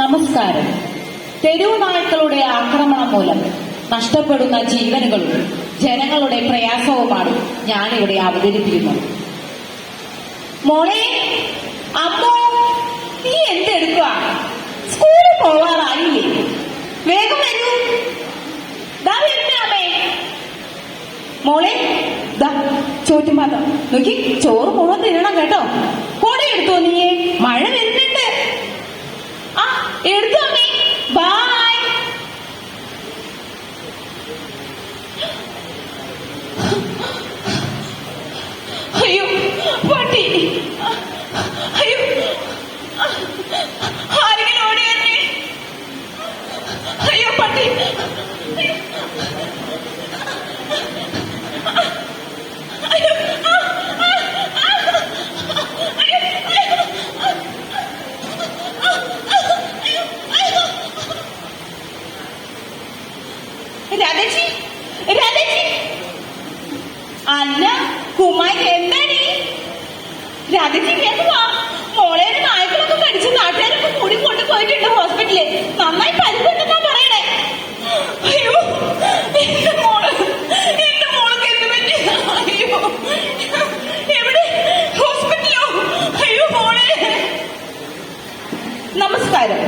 നമസ്കാരം. തെരുവു നായ്ക്കളുടെ ആക്രമണം മൂലം നഷ്ടപ്പെടുന്ന ജീവനുകളും ജനങ്ങളുടെ പ്രയാസവുമാണ് ഞാനിവിടെ അവതരിപ്പിക്കുന്നത്. മോളെ, അമ്മോ, നീ എന്തെടുക്കുക? സ്കൂളിൽ പോവാറായില്ലേ? വേഗം വരൂ. അമ്മേ. മോളെ, ചോറ്റുപാത്രം നോക്കി, ചോറ് മുഴുവൻ തിന്നണം കേട്ടോ. കൂടെ എടുത്തോ നീയെ? മഴ വരുന്നുണ്ട്. ആ, എടുത്തോ അമ്മേ. ബായ്. അയ്യോ പട്ടി, അയ്യോ ആരെങ്കിലും ഓടി വരണേ. അയ്യോ പട്ടി. രാധേജി, രാധേജി. അല്ല കുമാരി, എന്താണീ? രാധേജി കേൾക്കുവാ. മോളെ ഒരു നായ്ക്കളൊക്കെ കടിച്ച് നാട്ടുകാരൊക്കെ കൂടി കൊണ്ടുപോയിട്ടുണ്ട് ഹോസ്പിറ്റലിൽ. നന്നായി പരിക്കുണ്ടെന്നാ പറയണേ. അയ്യോ എന്റെ മോള്, എന്റെ മോൾക്ക് എന്ത് പറ്റി? അയ്യോ, എവിടെ? ഹോസ്പിറ്റലോ? അയ്യോ മോളെ. നമസ്കാരം.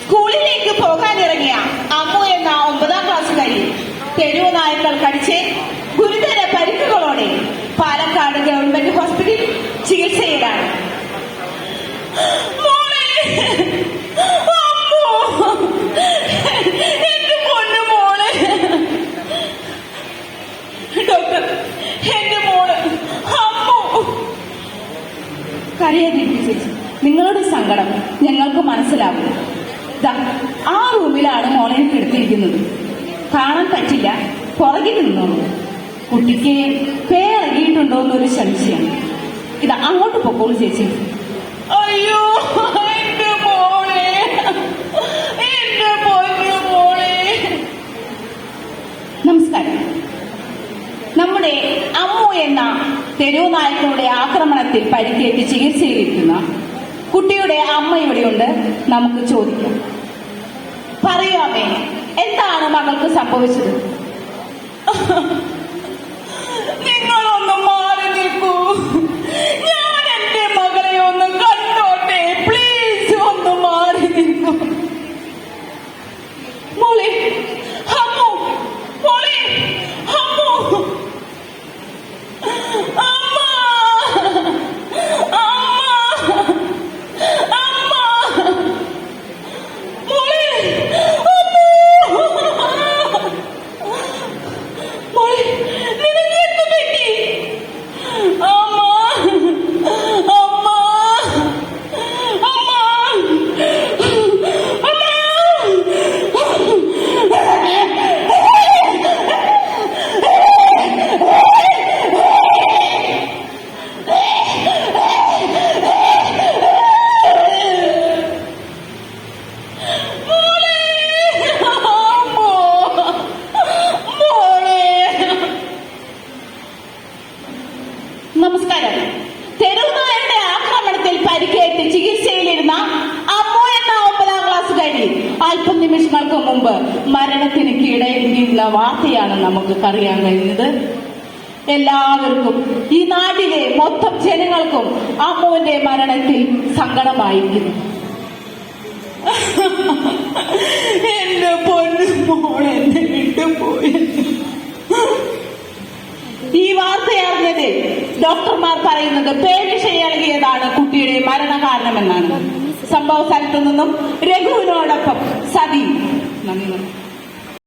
സ്കൂളിലേക്ക് പോകാനിറങ്ങിയ അമ്മു എന്ന 9ാം ക്ലാസ്സുകാരി തെരുവു നായ്ക്കൾ കടിച്ച് ഗുരുതര പരിക്കുകളോടെ പാലക്കാട് ഗവൺമെന്റ് ഹോസ്പിറ്റലിൽ ചികിത്സയിലാണ്. എന്റെ പൊന്നു മോള്. ഡോക്ടർ, എന്റെ മോള് അമ്മു. കരയാതിരിക്കും ചേച്ചി, നിങ്ങളുടെ സങ്കടം ഞങ്ങൾക്ക് മനസ്സിലാവും. ആ റൂമിലാണ് മോളെ കിടത്തിയിരിക്കുന്നത്. കാണാൻ പറ്റില്ല, പുറകിൽ നിന്നോളൂ. കുട്ടിക്ക് പേരറിയിട്ടുണ്ടോ എന്നൊരു സംശയം. അങ്ങോട്ട് പൊക്കോളൂ ചേച്ചി. അയ്യോ എന്റെ മോളെ, എന്റെ പൊന്നു മോളെ. നമസ്കാരം. നമ്മുടെ അമ്മു എന്ന തെരുവു നായ്ക്കളുടെ ആക്രമണത്തിൽ പരിക്കേറ്റ് ചികിത്സയിലിരിക്കുന്ന കുട്ടിയുടെ അമ്മ ഇവിടെയുണ്ട്. നമുക്ക് ചോദിക്കാം. പറയാമേ, എന്താണ് മകൾക്ക് സംഭവിച്ചത്? നിങ്ങളൊന്ന് മാറി നിൽക്കൂ. ഞാൻ എന്റെ മകളെ ഒന്ന് കണ്ടോട്ടെ. പ്ലീസ് ഒന്ന് മാറി നിൽക്കൂ. മോളെ അമ്മു, മോളെ അമ്മു. നമസ്കാരം. തെരുവുനായരുടെ ആക്രമണത്തിൽ പരിക്കേറ്റ് ചികിത്സയിലിരുന്ന അമ്മു എന്ന 9ാം ക്ലാസ്സുകാരി അല്പം നിമിഷങ്ങൾക്ക് മുമ്പ് മരണത്തിന് കീഴടങ്ങിയുള്ള വാർത്തയാണ് നമുക്ക് അറിയാൻ കഴിഞ്ഞത്. എല്ലാവർക്കും, ഈ നാട്ടിലെ മൊത്തം ജനങ്ങൾക്കും അമ്മുവിന്റെ മരണത്തിൽ സങ്കടമായിരിക്കുന്നു. എന്റെ പൊന്നു മോൾ എന്നെ വിട്ടുപോയി. ഈ വാർത്തയറിഞ്ഞത് ഡോക്ടർമാർ പറയുന്നത് പേവിഷയിളകിയതാണ് കുട്ടിയുടെ മരണകാരണമെന്നാണ്. സംഭവ സ്ഥലത്തു നിന്നും രഘുവിനോടൊപ്പം സതി. നന്ദി.